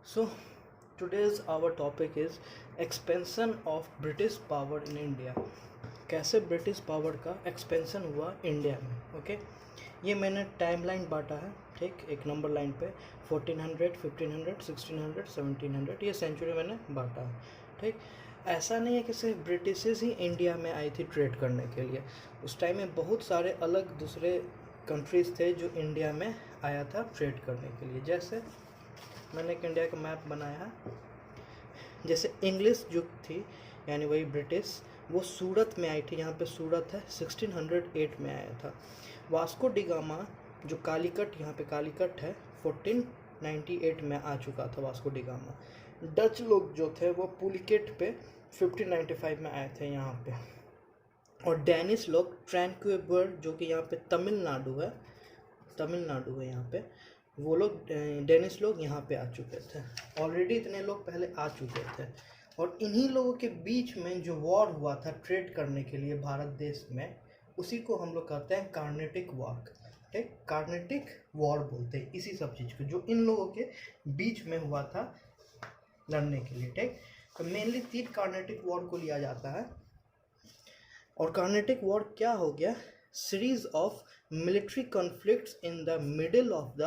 So, today's our topic is expansion of British power in India. कैसे British power का expansion हुआ India में। Okay, ये मैंने टाइमलाइन बांटा है। ठीक, एक नंबर लाइन पे 1400, 1500, 1600, 1700 ये सेंचुरी मैंने बांटा है। ठीक, ऐसा नहीं है कि सिर्फ ब्रिटिशेस ही इंडिया में आई थी ट्रेड करने के लिए। उस टाइम में बहुत सारे अलग दूसरे कंट्रीज़ थे जो इंडिया में आया था ट्रेड करने के लिए। जैसे मैंने एक इंडिया का मैप बनाया है। जैसे इंग्लिश जो थी यानी वही ब्रिटिश, वो सूरत में आई थी। यहाँ पे सूरत है, 1608 में आया था। वास्को डिगामा जो कालीकट, यहाँ पे कालीकट है, 1498 में आ चुका था वास्को डिगामा। डच लोग जो थे वो पुलिकेट पे 1595 में आए थे यहाँ पे। और डेनिश लोग ट्रैंक्विबर जो कि यहाँ पे तमिलनाडु है यहाँ पे, वो लोग डेनिश लोग यहाँ पे आ चुके थे। ऑलरेडी इतने लोग पहले आ चुके थे। और इन्हीं लोगों के बीच में जो वॉर हुआ था ट्रेड करने के लिए भारत देश में, उसी को हम लोग कहते हैं कार्नेटिक वॉर। ठीक, कार्नेटिक वॉर बोलते हैं इसी सब चीज़ को, जो इन लोगों के बीच में हुआ था लड़ने के लिए। ठीक, तो मेनली 3 कार्नेटिक वॉर को लिया जाता है। और कार्नेटिक वॉर क्या हो गया? Series of military conflicts in the middle of the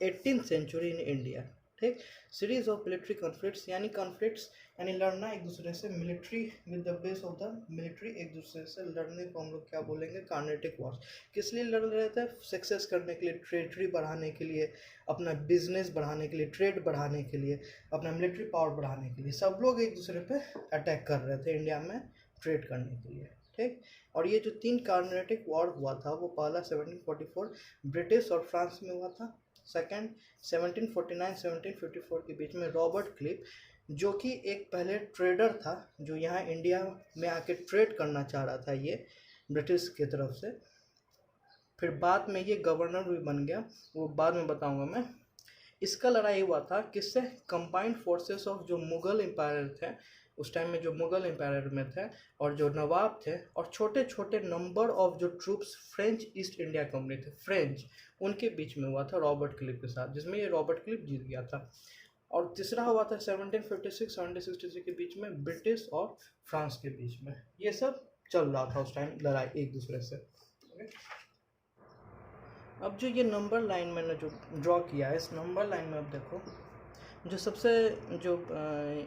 18th century in India. ठीक, सीरीज ऑफ मिलिट्री कॉन्फ्लिक्ट्स यानी लड़ना एक दूसरे से, military with the base of the military, एक दूसरे से लड़ने को हम लोग क्या बोलेंगे? कार्नेटिक वॉर्स। किस लिए लड़ रहे थे? सक्सेस करने के लिए, ट्रेडरी बढ़ाने के लिए, अपना बिजनेस बढ़ाने के लिए, ट्रेड बढ़ाने के लिए, अपना मिलिट्री पावर बढ़ाने के लिए। सब लोग एक दूसरे पे अटैक कर रहे थे इंडिया में ट्रेड करने के लिए। ठीक, और ये जो 3 कार्नेटिक वॉर हुआ था, वो पहला 1744 ब्रिटिश और फ्रांस में हुआ था। सेकंड 1749-1754 के बीच में रॉबर्ट क्लिव, जो कि एक पहले ट्रेडर था, जो यहाँ इंडिया में आके ट्रेड करना चाह रहा था ये ब्रिटिश की तरफ से। फिर बाद में ये गवर्नर भी बन गया, वो बाद में बताऊंगा मैं। इसका लड़ाई हुआ था किससे? कंबाइंड फोर्सेस ऑफ जो मुगल एम्पायर थे उस टाइम में, जो मुगल एम्पायर में थे, और जो नवाब थे, और छोटे छोटे नंबर ऑफ जो troops French east India company थे, फ्रेंच, उनके बीच में हुआ था रॉबर्ट क्लिव के साथ, जिसमें ये रॉबर्ट क्लिव जीत गया था। और तीसरा हुआ था 1756-1763 के बीच में ब्रिटिश और फ्रांस के बीच में। ये सब चल रहा था उस टाइम लड़ाई एक दूसरे से। अब जो ये नंबर लाइन मैंने जो ड्रॉ किया है, इस नंबर लाइन में अब देखो, जो सबसे जो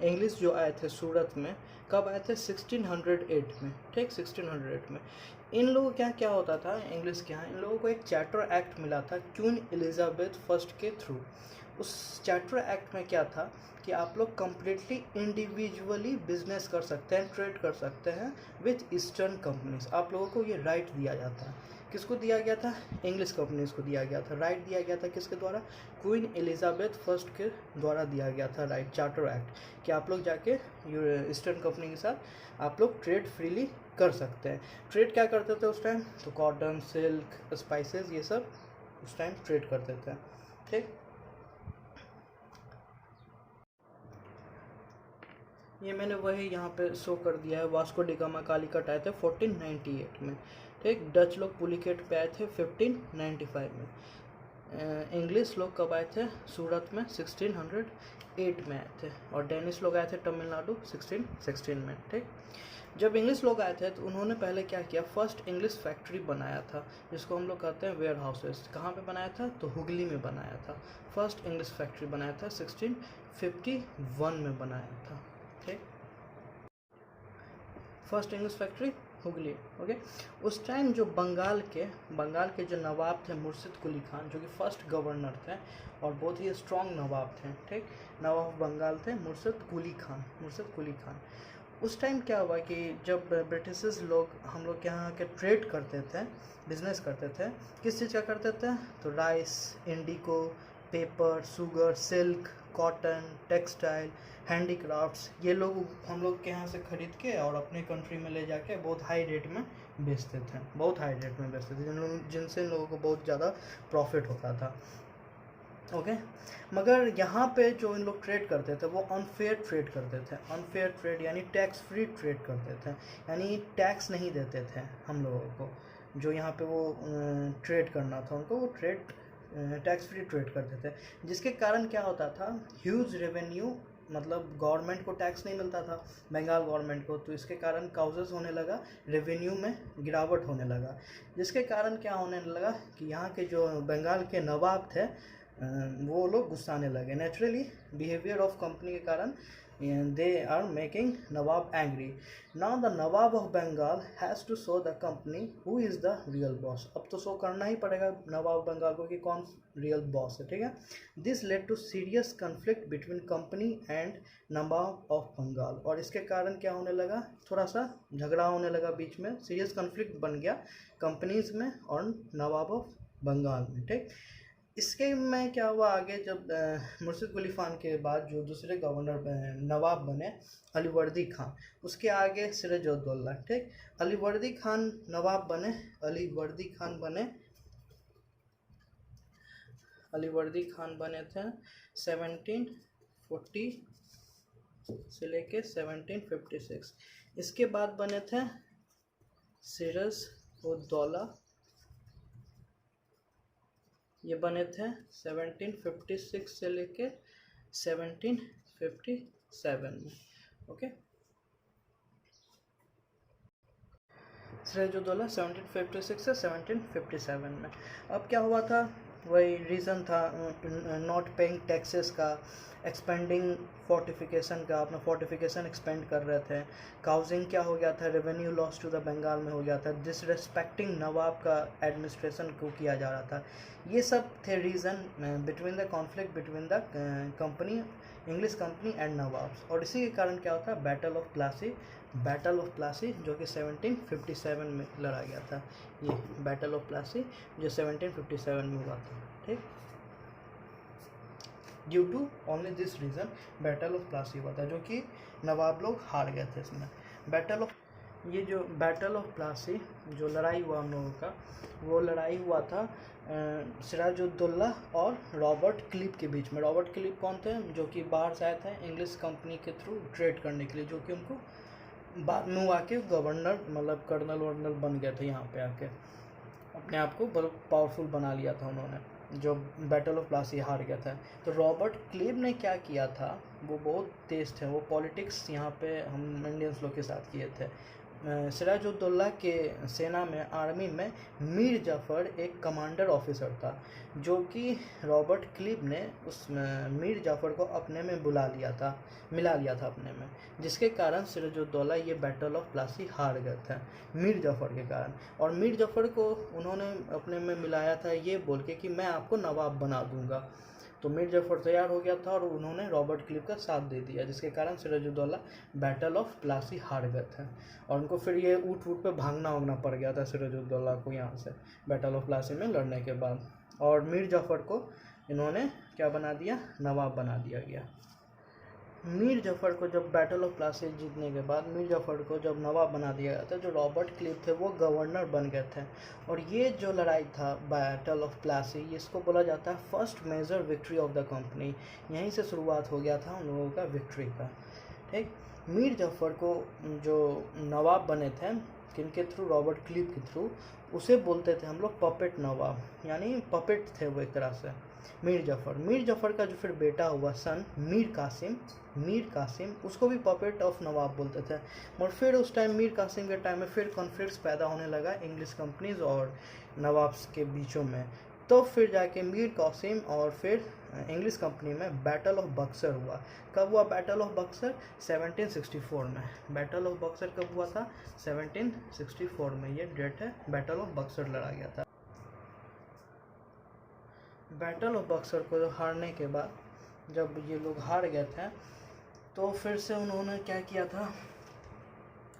इंग्लिश जो आए थे सूरत में, कब आए थे? 1608 में। ठीक, 1608 में इन लोगों क्या क्या होता था इंग्लिश के यहाँ, इन लोगों को एक चार्टर एक्ट मिला था क्वीन एलिजाबेथ फर्स्ट के थ्रू। उस चार्टर एक्ट में क्या था कि आप लोग कम्प्लीटली इंडिविजुअली बिजनेस कर सकते हैं, ट्रेड कर सकते हैं विथ ईस्टर्न कंपनीज। आप लोगों को ये राइट दिया जाता है। किसको दिया गया था? इंग्लिश कंपनीज को दिया गया था। राइट दिया गया था किसके द्वारा? क्वीन एलिजाबेथ फर्स्ट के द्वारा दिया गया था राइट, चार्टर एक्ट, कि आप लोग जाके ईस्टर्न कंपनी के साथ आप लोग ट्रेड फ्रीली कर सकते हैं। ट्रेड क्या करते थे उस टाइम? तो कॉटन, सिल्क, स्पाइसेस, ये सब उस टाइम ट्रेड करते थे। ठीक, ये मैंने वही यहाँ पे शो कर दिया है। वास्को डिगामा कालीकट आए थे 1498 में। ठीक, डच लोग पुलिकेट पे आए थे 1595 में। इंग्लिश लोग कब आए थे सूरत में? 1608 में आए थे। और डेनिश लोग आए थे तमिलनाडु 1616 में। ठीक, जब इंग्लिश लोग आए थे तो उन्होंने पहले क्या किया? फर्स्ट इंग्लिश फैक्ट्री बनाया था, जिसको हम लोग कहते हैं वेयर हाउसेस। कहाँ पे बनाया था? तो हुगली में बनाया था। फर्स्ट इंग्लिश फैक्ट्री बनाया था 1651 में बनाया था। ठीक, first English factory Hooghly. Okay, उस टाइम जो बंगाल के जो नवाब थे मुर्शिद कुली खान, जो कि फर्स्ट गवर्नर थे और बहुत ही स्ट्रॉन्ग नवाब थे। ठीक, नवाब बंगाल थे मुर्शिद कुली खान। उस टाइम क्या हुआ कि जब ब्रिटिशर्स लोग हम लोग के यहाँ के ट्रेड करते थे, बिजनेस करते थे, किस चीज़ का करते थे? तो rice, indigo, pepper, sugar, silk, cotton, textile, handicrafts, ये लोग हम लोग के यहाँ से ख़रीद के और अपने कंट्री में ले जाके बहुत हाई रेट में बेचते थे, जिनसे लोगों को बहुत ज़्यादा प्रॉफिट होता था। ओके, मगर यहाँ पे जो इन लोग ट्रेड करते थे वो अनफेयर ट्रेड करते थे। अनफेयर ट्रेड यानी टैक्स फ्री ट्रेड करते थे, यानी टैक्स नहीं देते थे हम लोगों को। जो यहाँ पे वो ट्रेड करना था उनको, वो ट्रेड टैक्स फ्री ट्रेड करते थे, जिसके कारण क्या होता था, ह्यूज रेवेन्यू, मतलब गवर्नमेंट को टैक्स नहीं मिलता था, बंगाल गवर्नमेंट को, तो इसके कारण काउजेस होने लगा, रेवेन्यू में गिरावट होने लगा, जिसके कारण क्या होने लगा कि यहाँ के जो बंगाल के नवाब थे वो लोग गुस्साने लगे। नेचुरली बिहेवियर ऑफ कंपनी के कारण they are making Nawab angry. Now the Nawab of Bengal has to show the company who is the real boss. अब तो शो करना ही पड़ेगा नवाब बंगाल को कि कौन रियल बॉस है, ठीक है। This led to serious conflict between company and nawab of Bengal, और इसके कारण क्या होने लगा, थोड़ा सा झगड़ा होने लगा बीच में, सीरियस कन्फ्लिक्ट बन गया कंपनीज में और नवाब ऑफ बंगाल में, ठीक। इसके में क्या हुआ आगे, जब मुर्शिद कुली खान के बाद जो दूसरे गवर्नर नवाब बने अलीवर्दी खान, उसके आगे सिराजुद्दौला, ठीक। अलीवर्दी खान नवाब बने, अलीवर्दी खान बने थे 1740 से लेके 1756। इसके बाद बने थे सिराजुद्दौला, ये बने थे 1756 से लेके 1757 में, ओके। सिराजुद्दौला 1756 से 1757 में। अब क्या हुआ था, वही रीज़न था नॉट पेइंग टैक्सेस का, एक्सपेंडिंग फोर्टिफिकेशन का, अपना फोर्टिफिकेशन एक्सपेंड कर रहे थे, काउजिंग क्या हो गया था, revenue loss to the Bengal में हो गया था, डिसरेस्पेक्टिंग नवाब का एडमिनिस्ट्रेशन को किया जा रहा था। ये सब थे reason between the conflict between the company, English company and nawabs, और इसी के कारण क्या होता है, बैटल ऑफ प्लासी जो कि 1757 में लड़ा गया था। ये बैटल ऑफ प्लासी जो 1757 में हुआ था, ठीक। Due to only this reason battle of Plassey हुआ था, जो कि नवाब लोग हार गए थे इसमें। ये जो बैटल ऑफ प्लासी जो लड़ाई हुआ हम लोगों का, वो लड़ाई हुआ था सिराजुद्दौला और रॉबर्ट क्लिप के बीच में। रॉबर्ट क्लिप कौन थे, जो कि बाहर से आए थे इंग्लिश कंपनी के थ्रू ट्रेड करने के लिए, जो कि उनको बाद में आके गवर्नर, मतलब कर्नल वर्नल बन गए थे, यहाँ पे आके अपने आप को बहुत पावरफुल बना लिया था उन्होंने, जो बैटल ऑफ प्लासी हार गया था। तो रॉबर्ट क्लिप ने क्या किया था, वो बहुत तेज थे, वो पॉलिटिक्स यहाँ पे हम इंडियंस लोग के साथ किए थे। सिराजुद्दौला के सेना में, आर्मी में मीर जाफ़र एक कमांडर ऑफिसर था, जो कि रॉबर्ट क्लिप ने उस मीर जाफ़र को अपने में मिला लिया था अपने में, जिसके कारण सिराजुद्दौला ये बैटल ऑफ प्लासी हार गए थे मीर जाफ़र के कारण। और मीर जाफ़र को उन्होंने अपने में मिलाया था ये बोल के कि मैं आपको नवाब बना दूंगा। तो मीर जाफ़र तैयार हो गया था और उन्होंने रॉबर्ट क्लिप का साथ दे दिया, जिसके कारण सिराजुद्दौला बैटल ऑफ प्लासी हार गए थे, और उनको फिर ये ऊँट पे भागना पड़ गया था सिराजुद्दौला को यहाँ से बैटल ऑफ प्लासी में लड़ने के बाद। और मीर जाफ़र को इन्होंने क्या बना दिया, नवाब बना दिया गया। मीर जाफ़र को जब बैटल ऑफ प्लासी जीतने के बाद मीर जाफ़र को जब नवाब बना दिया गया था, जो रॉबर्ट क्लिप थे वो गवर्नर बन गए थे। और ये जो लड़ाई था बैटल ऑफ प्लासी, इसको बोला जाता है first major victory of the company. यहीं से शुरुआत हो गया था उन लोगों का विक्ट्री का, ठीक। मीर जाफ़र को जो नवाब बने थे किनके थ्रू, रॉबर्ट क्लिप के थ्रू, उसे बोलते थे हम लोग पपेट नवाब, यानी पपेट थे वो एक तरह से मीर जाफ़र का जो फिर बेटा हुआ सन मीर कासिम, उसको भी पपेट ऑफ नवाब बोलते थे। और फिर उस टाइम मीर कासिम के टाइम में फिर कॉन्फ्लिक्ट्स पैदा होने लगा इंग्लिश कंपनीज और नवाब्स के बीचों में। तो फिर जाके मीर कासिम और फिर इंग्लिश कंपनी में बैटल ऑफ बक्सर हुआ। कब हुआ बैटल ऑफ बक्सर? 1764 में। बैटल ऑफ बक्सर कब हुआ था? 1764 में, ये डेट है। बैटल ऑफ बक्सर लड़ा गया था। बैटल ऑफ बक्सर को हारने के बाद जब ये लोग हार गए थे, तो फिर से उन्होंने क्या किया था,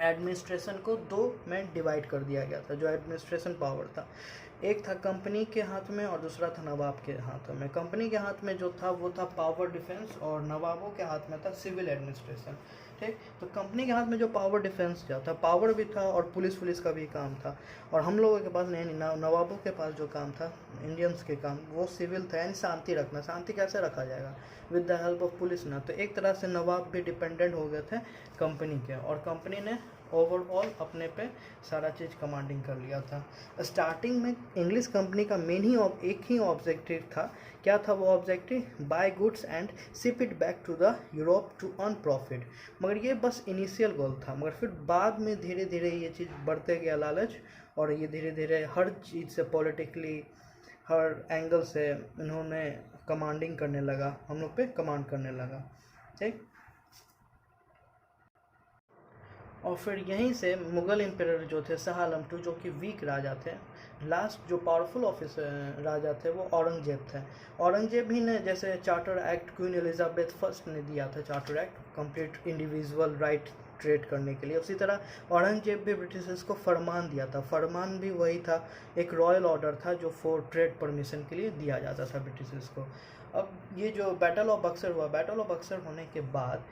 एडमिनिस्ट्रेशन को दो में डिवाइड कर दिया गया था। जो एडमिनिस्ट्रेशन पावर था, एक था कंपनी के हाथ में और दूसरा था नवाब के हाथों में। कंपनी के हाथ में जो था वो था पावर डिफेंस, और नवाबों के हाथ में था सिविल एडमिनिस्ट्रेशन, ठीक। तो कंपनी के हाथ में जो पावर डिफेंस जो था, पावर भी था और पुलिस का भी काम था। और हम लोगों के पास नहीं, नवाबों के पास जो काम था, इंडियंस के काम, वो सिविल था, यानी शांति रखना। शांति कैसे रखा जाएगा? With the help of police ना। तो एक तरह से नवाब भी डिपेंडेंट हो गए थे कंपनी के, और कंपनी ने ओवरऑल अपने पे सारा चीज़ कमांडिंग कर लिया था। स्टार्टिंग में इंग्लिश कंपनी का मेन ही एक ही ऑब्जेक्टिव था। क्या था वो objective? Buy goods and ship it back to the Europe to earn profit. मगर ये बस इनिशियल गोल था, मगर फिर बाद में धीरे धीरे ये चीज़ बढ़ते गया लालच, और ये धीरे धीरे हर चीज़ से पॉलिटिकली हर एंगल से इन्होंने कमांडिंग करने लगा, हम लोग पे कमांड करने लगा, ठीक। और फिर यहीं से मुग़ल एम्परर जो थे शाह आलम II, जो कि वीक राजा थे, लास्ट जो पावरफुल राजा थे वो औरंगजेब थे। औरंगजेब ही ने जैसे charter act queen Elizabeth first ने दिया था, charter act complete individual right trade करने के लिए, उसी तरह औरंगजेब भी ब्रिटिशर्स को फरमान दिया था। फरमान भी वही था, एक रॉयल ऑर्डर था जो फॉर ट्रेड परमिशन के लिए दिया जाता था ब्रिटिशर्स को। अब ये जो बैटल ऑफ बक्सर हुआ, बैटल ऑफ बक्सर होने के बाद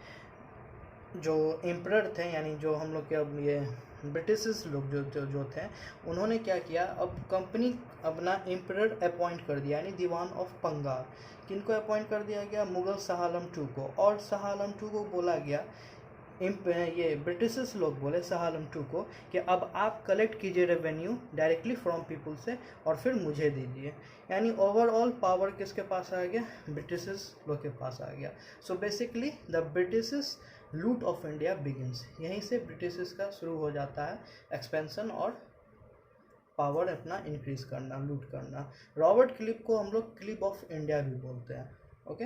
जो एम्परर थे, यानी जो हम लोग के अब ये ब्रिटिशर्स लोग जो थे, उन्होंने क्या किया, अब कंपनी अपना एम्परर अपॉइंट कर दिया, यानी दीवान ऑफ पंगाल। किनको अपॉइंट कर दिया गया? मुग़ल शाह आलम II को। और शाह आलम II को बोला गया, ये ब्रिटिशर्स लोग बोले शाह आलम II को कि अब आप कलेक्ट कीजिए रेवेन्यू डायरेक्टली फ्रॉम पीपल से और फिर मुझे दीजिए। यानी ओवरऑल पावर किसके पास आ गया? ब्रिटिशर्स लोग के पास आ गया। सो बेसिकली द ब्रिटिशर्स लूट ऑफ इंडिया बिगिंस। यहीं से ब्रिटिशर्स का शुरू हो जाता है एक्सपेंशन और पावर अपना इंक्रीज करना, लूट करना। रॉबर्ट क्लिव को हम लोग क्लिव ऑफ इंडिया भी बोलते हैं, ओके।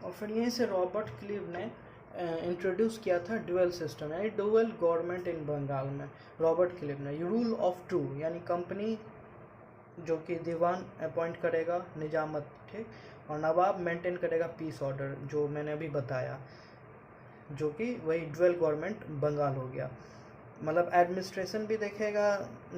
और फिर यहीं से रॉबर्ट क्लिव ने इंट्रोड्यूस किया था ड्यूअल सिस्टम, यानी ड्यूअल गवर्नमेंट इन बंगाल में। रॉबर्ट क्लिव ने रूल ऑफ टू, यानी कंपनी जो कि दीवान अपॉइंट करेगा निजामत, ठीक, और नवाब मेंटेन करेगा पीस ऑर्डर, जो मैंने अभी बताया, जो कि वही ड्यूअल गवर्नमेंट बंगाल हो गया। मतलब एडमिनिस्ट्रेशन भी देखेगा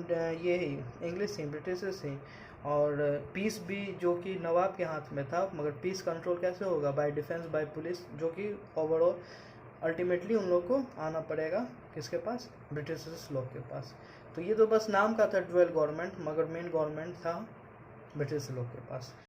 ये ही इंग्लिश ही, ब्रिटिशर्स ही, और पीस भी जो कि नवाब के हाथ में था। मगर पीस कंट्रोल कैसे होगा? बाय डिफेंस, बाय पुलिस, जो कि ओवरऑल अल्टीमेटली उन लोग को आना पड़ेगा किसके पास? ब्रिटिशर्स लोग के पास। तो ये तो बस नाम का था ड्यूअल गवर्नमेंट, मगर मेन गवर्नमेंट था ब्रिटिश लोग के पास।